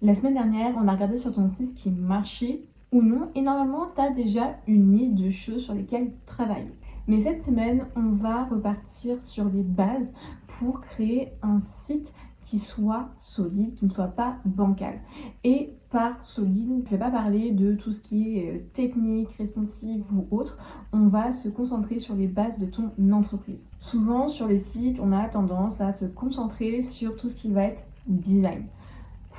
La semaine dernière, on a regardé sur ton site ce qui marchait ou non, et normalement, tu as déjà une liste de choses sur lesquelles travailler. Mais cette semaine, on va repartir sur les bases pour créer un site qui soit solide, qui ne soit pas bancal. Et par solide, je ne vais pas parler de tout ce qui est technique, responsive ou autre. On va se concentrer sur les bases de ton entreprise. Souvent, sur les sites, on a tendance à se concentrer sur tout ce qui va être design.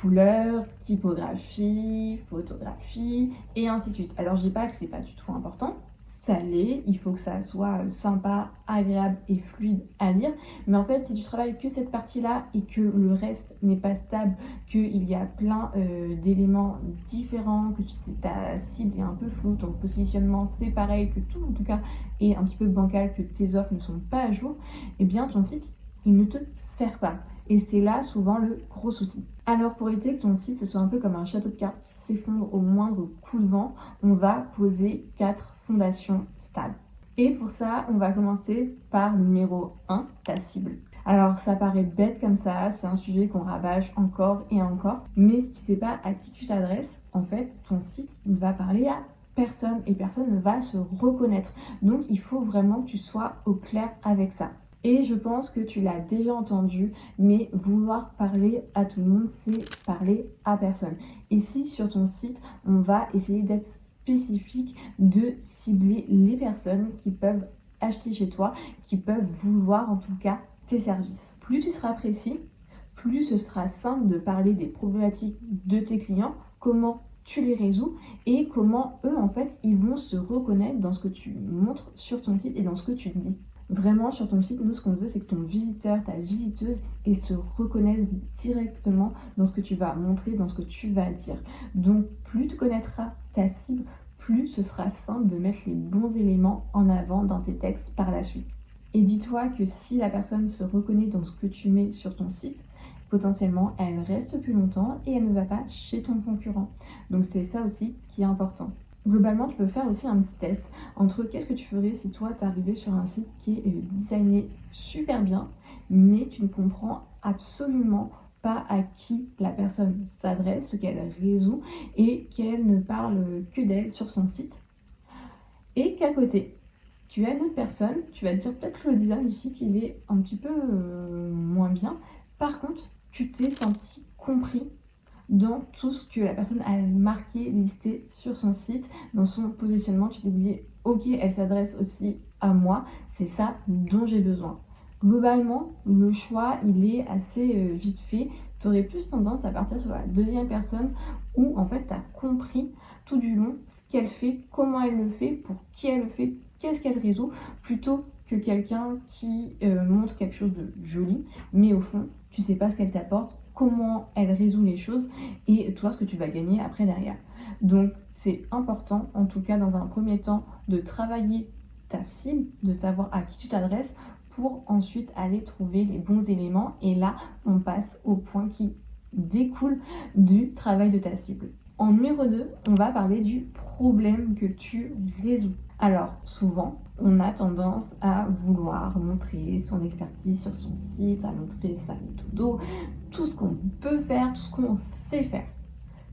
Couleur, typographie, photographie et ainsi de suite. Alors je dis pas que c'est pas du tout important, ça l'est, il faut que ça soit sympa, agréable et fluide à lire, mais en fait si tu travailles que cette partie-là et que le reste n'est pas stable, qu'il y a plein d'éléments différents, que ta cible est un peu floue, ton positionnement c'est pareil, que tout en tout cas est un petit peu bancal, que tes offres ne sont pas à jour, et bien ton site il ne te sert pas. Et c'est là souvent le gros souci. Alors pour éviter que ton site ce soit un peu comme un château de cartes qui s'effondre au moindre coup de vent, on va poser 4 fondations stables. Et pour ça, on va commencer par le numéro 1, ta cible. Alors ça paraît bête comme ça, c'est un sujet qu'on rabâche encore et encore, mais si tu sais pas à qui tu t'adresses, en fait, ton site il va parler à personne et personne ne va se reconnaître. Donc il faut vraiment que tu sois au clair avec ça. Et je pense que tu l'as déjà entendu, mais vouloir parler à tout le monde, c'est parler à personne. Ici, sur ton site, on va essayer d'être spécifique, de cibler les personnes qui peuvent acheter chez toi, qui peuvent vouloir en tout cas tes services. Plus tu seras précis, plus ce sera simple de parler des problématiques de tes clients, comment tu les résous et comment eux en fait ils vont se reconnaître dans ce que tu montres sur ton site et dans ce que tu dis. Vraiment, sur ton site, nous, ce qu'on veut, c'est que ton visiteur, ta visiteuse, ils se reconnaissent directement dans ce que tu vas montrer, dans ce que tu vas dire. Donc, plus tu connaîtras ta cible, plus ce sera simple de mettre les bons éléments en avant dans tes textes par la suite. Et dis-toi que si la personne se reconnaît dans ce que tu mets sur ton site, potentiellement, elle reste plus longtemps et elle ne va pas chez ton concurrent. Donc, c'est ça aussi qui est important. Globalement, tu peux faire aussi un petit test entre qu'est-ce que tu ferais si toi t'arrivais sur un site qui est designé super bien, mais tu ne comprends absolument pas à qui la personne s'adresse, ce qu'elle résout et qu'elle ne parle que d'elle sur son site. Et qu'à côté, tu as une autre personne, tu vas te dire peut-être que le design du site il est un petit peu moins bien. Par contre, tu t'es senti compris dans tout ce que la personne a marqué, listé sur son site, dans son positionnement, tu te dis ok, elle s'adresse aussi à moi, c'est ça dont j'ai besoin. Globalement, le choix, il est assez vite fait. Tu aurais plus tendance à partir sur la deuxième personne où en fait tu as compris tout du long ce qu'elle fait, comment elle le fait, pour qui elle le fait, qu'est-ce qu'elle résout, plutôt que quelqu'un qui montre quelque chose de joli, mais au fond, tu sais pas ce qu'elle t'apporte, comment elle résout les choses et toi ce que tu vas gagner après derrière. Donc c'est important, en tout cas dans un premier temps, de travailler ta cible, de savoir à qui tu t'adresses pour ensuite aller trouver les bons éléments. Et là, on passe au point qui découle du travail de ta cible. En numéro 2, on va parler du problème que tu résous. Alors, souvent, on a tendance à vouloir montrer son expertise sur son site, à montrer sa méthode, tout ce qu'on peut faire, tout ce qu'on sait faire.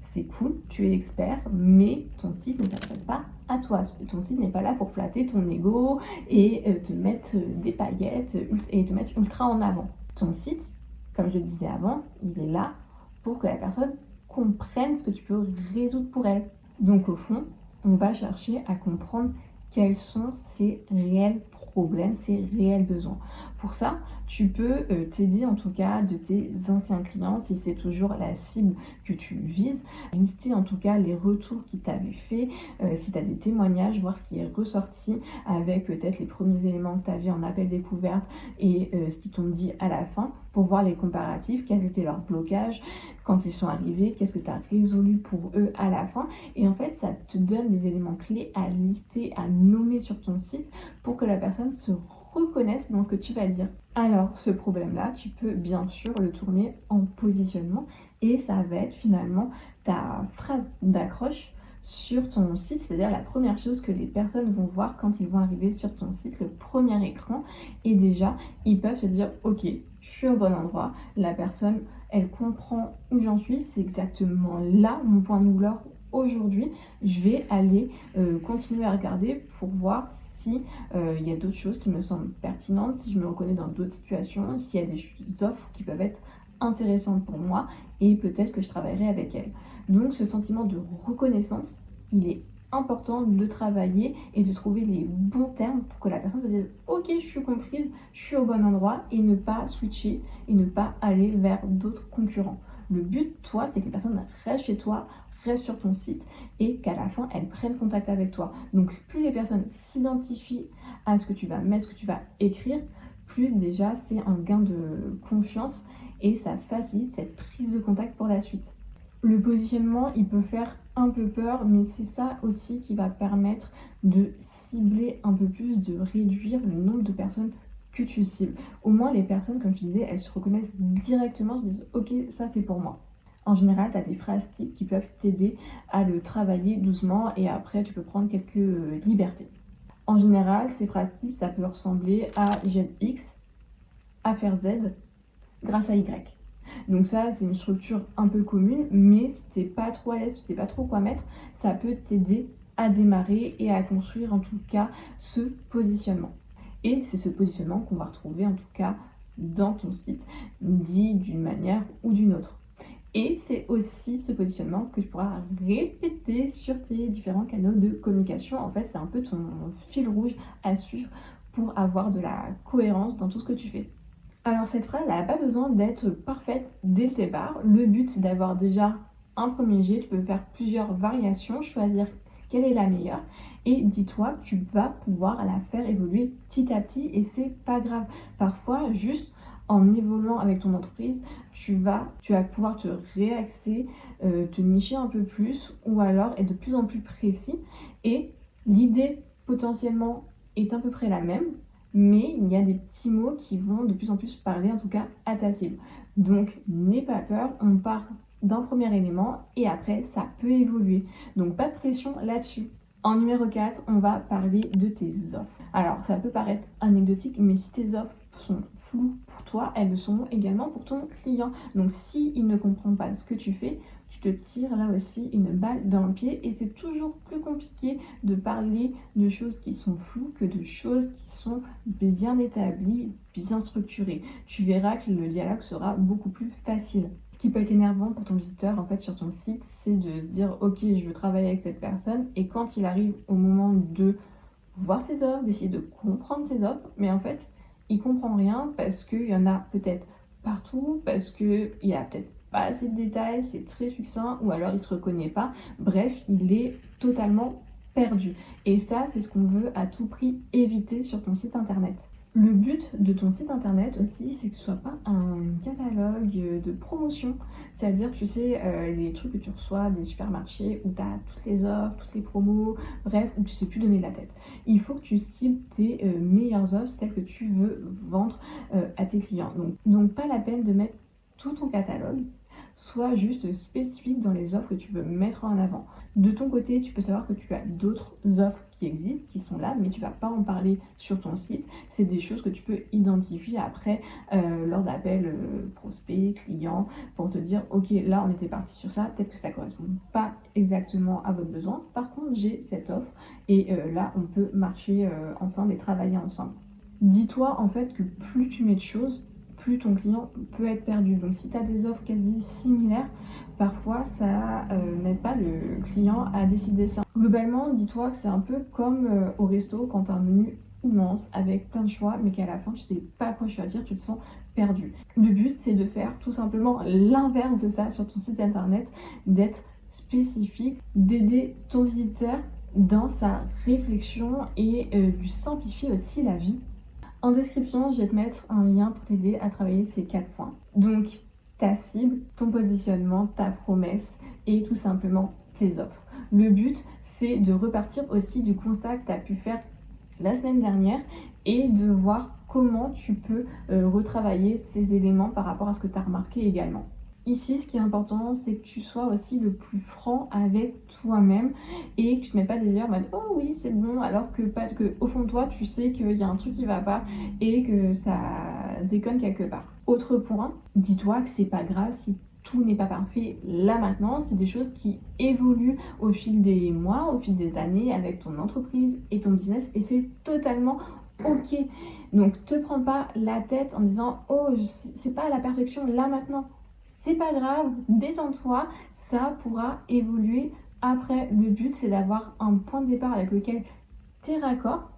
C'est cool, tu es expert, mais ton site ne s'adresse pas à toi. Ton site n'est pas là pour flatter ton ego et te mettre des paillettes et te mettre ultra en avant. Ton site, comme je le disais avant, il est là pour que la personne comprenne ce que tu peux résoudre pour elle. Donc au fond, on va chercher à comprendre quels sont ses réels problèmes, ses réels besoins. Pour ça, tu peux t'aider en tout cas de tes anciens clients, si c'est toujours la cible que tu vises, lister en tout cas les retours qu'ils t'avaient fait, si tu as des témoignages, voir ce qui est ressorti avec peut-être les premiers éléments que tu avais en appel découverte et ce qu'ils t'ont dit à la fin, pour voir les comparatifs, quels étaient leurs blocages quand ils sont arrivés, qu'est-ce que tu as résolu pour eux à la fin. Et en fait, ça te donne des éléments clés à lister, à nommer sur ton site pour que la personne se reconnaisse dans ce que tu vas dire. Alors, ce problème-là, tu peux bien sûr le tourner en positionnement et ça va être finalement ta phrase d'accroche sur ton site, c'est-à-dire la première chose que les personnes vont voir quand ils vont arriver sur ton site, le premier écran. Et déjà, ils peuvent se dire ok, je suis au bon endroit, la personne elle comprend où j'en suis, c'est exactement là mon point de douleur aujourd'hui. Je vais aller continuer à regarder pour voir si il y a d'autres choses qui me semblent pertinentes, si je me reconnais dans d'autres situations, s'il y a des offres qui peuvent être intéressantes pour moi et peut-être que je travaillerai avec elle. Donc ce sentiment de reconnaissance, il est important de travailler et de trouver les bons termes pour que la personne se dise ok, je suis comprise, je suis au bon endroit, et ne pas switcher et ne pas aller vers d'autres concurrents. Le but, toi, c'est que les personnes restent chez toi, restent sur ton site et qu'à la fin, elles prennent contact avec toi. Donc plus les personnes s'identifient à ce que tu vas mettre, ce que tu vas écrire, plus déjà c'est un gain de confiance et ça facilite cette prise de contact pour la suite. Le positionnement, il peut faire un peu peur, mais c'est ça aussi qui va permettre de cibler un peu plus, de réduire le nombre de personnes que tu cibles. Au moins, les personnes, comme je disais, elles se reconnaissent directement, se disent ok, ça c'est pour moi. En général, tu as des phrases types qui peuvent t'aider à le travailler doucement et après, tu peux prendre quelques libertés. En général, ces phrases types, ça peut ressembler à j'aide X, à faire Z, grâce à Y. Donc ça, c'est une structure un peu commune, mais si t'es pas trop à l'aise, tu sais pas trop quoi mettre, ça peut t'aider à démarrer et à construire en tout cas ce positionnement. Et c'est ce positionnement qu'on va retrouver en tout cas dans ton site, dit d'une manière ou d'une autre. Et c'est aussi ce positionnement que tu pourras répéter sur tes différents canaux de communication. En fait, c'est un peu ton fil rouge à suivre pour avoir de la cohérence dans tout ce que tu fais. Alors cette phrase, elle n'a pas besoin d'être parfaite dès le départ. Le but, c'est d'avoir déjà un premier jet. Tu peux faire plusieurs variations, choisir quelle est la meilleure. Et dis-toi que tu vas pouvoir la faire évoluer petit à petit et c'est pas grave. Parfois, juste en évoluant avec ton entreprise, tu vas pouvoir te réaxer, te nicher un peu plus ou alors être de plus en plus précis. Et l'idée potentiellement est à peu près la même, mais il y a des petits mots qui vont de plus en plus parler en tout cas à ta cible. Donc n'aie pas peur, on part d'un premier élément et après ça peut évoluer. Donc pas de pression là-dessus. En numéro 4, on va parler de tes offres. Alors ça peut paraître anecdotique, mais si tes offres sont floues pour toi, elles le sont également pour ton client. Donc s'il ne comprend pas ce que tu fais, tu te tires là aussi une balle dans le pied et c'est toujours plus compliqué de parler de choses qui sont floues que de choses qui sont bien établies, bien structurées. Tu verras que le dialogue sera beaucoup plus facile. Ce qui peut être énervant pour ton visiteur en fait sur ton site, c'est de se dire ok, je veux travailler avec cette personne et quand il arrive au moment de voir tes offres, d'essayer de comprendre tes offres, mais en fait il comprend rien parce qu'il y en a peut-être partout, parce qu'il y a peut-être pas assez de détails, c'est très succinct ou alors il se reconnaît pas. Bref, il est totalement perdu. Et ça, c'est ce qu'on veut à tout prix éviter sur ton site internet. Le but de ton site internet aussi, c'est que ce soit pas un catalogue de promotion. C'est-à-dire, tu sais, les trucs que tu reçois des supermarchés où tu as toutes les offres, toutes les promos, bref, où tu sais plus donner de la tête. Il faut que tu cibles tes meilleures offres, celles que tu veux vendre à tes clients. Donc, pas la peine de mettre tout ton catalogue, soit juste spécifique dans les offres que tu veux mettre en avant. De ton côté, tu peux savoir que tu as d'autres offres qui existent, qui sont là, mais tu vas pas en parler sur ton site. C'est des choses que tu peux identifier après lors d'appels prospects, clients, pour te dire ok, là on était parti sur ça, peut-être que ça correspond pas exactement à votre besoin. Par contre, j'ai cette offre et là on peut marcher ensemble et travailler ensemble. Dis-toi en fait que plus tu mets de choses, plus ton client peut être perdu. Donc si tu as des offres quasi similaires, parfois ça n'aide pas le client à décider ça. Globalement, dis-toi que c'est un peu comme au resto quand tu as un menu immense avec plein de choix, mais qu'à la fin tu sais pas quoi choisir, tu te sens perdu. Le but c'est de faire tout simplement l'inverse de ça sur ton site internet, d'être spécifique, d'aider ton visiteur dans sa réflexion et lui simplifier aussi la vie. En description, je vais te mettre un lien pour t'aider à travailler ces 4 points. Donc, ta cible, ton positionnement, ta promesse et tout simplement tes offres. Le but, c'est de repartir aussi du constat que tu as pu faire la semaine dernière et de voir comment tu peux retravailler ces éléments par rapport à ce que tu as remarqué également. Ici, ce qui est important, c'est que tu sois aussi le plus franc avec toi-même et que tu te mettes pas des yeux en mode oh oui, c'est bon, alors que pas que au fond de toi, tu sais qu'il y a un truc qui va pas et que ça déconne quelque part. Autre point, dis-toi que c'est pas grave si tout n'est pas parfait là maintenant, c'est des choses qui évoluent au fil des mois, au fil des années avec ton entreprise et ton business et c'est totalement ok. Donc te prends pas la tête en disant oh c'est pas la perfection là maintenant. C'est pas grave, détends-toi, ça pourra évoluer après. Le but c'est d'avoir un point de départ avec lequel tu es raccord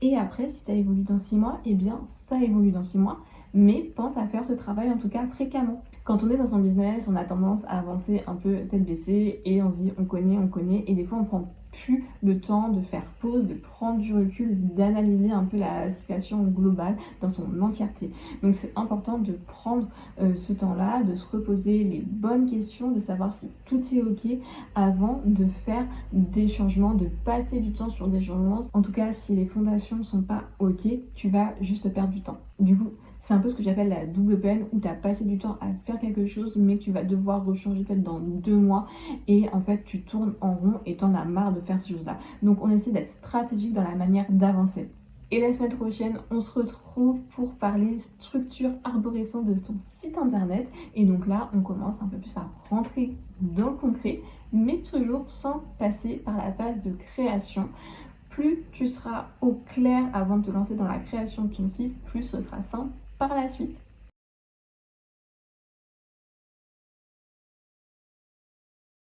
et après si ça évolue dans 6 mois, eh bien ça évolue dans 6 mois. Mais pense à faire ce travail en tout cas fréquemment. Quand on est dans son business, on a tendance à avancer un peu tête baissée et on se dit on connaît et des fois on prend plus le temps de faire pause, de prendre du recul, d'analyser un peu la situation globale dans son entièreté. Donc c'est important de prendre ce temps-là, de se reposer les bonnes questions, de savoir si tout est ok avant de faire des changements, de passer du temps sur des changements. En tout cas, si les fondations ne sont pas ok, tu vas juste perdre du temps. Du coup, c'est un peu ce que j'appelle la double peine où tu as passé du temps à faire quelque chose mais que tu vas devoir rechanger peut-être dans 2 mois et en fait tu tournes en rond et t'en as marre de faire ces choses-là. Donc on essaie d'être stratégique dans la manière d'avancer. Et la semaine prochaine, on se retrouve pour parler structure arborescente de ton site internet. Et donc là, on commence un peu plus à rentrer dans le concret, mais toujours sans passer par la phase de création. Plus tu seras au clair avant de te lancer dans la création de ton site, plus ce sera simple par la suite.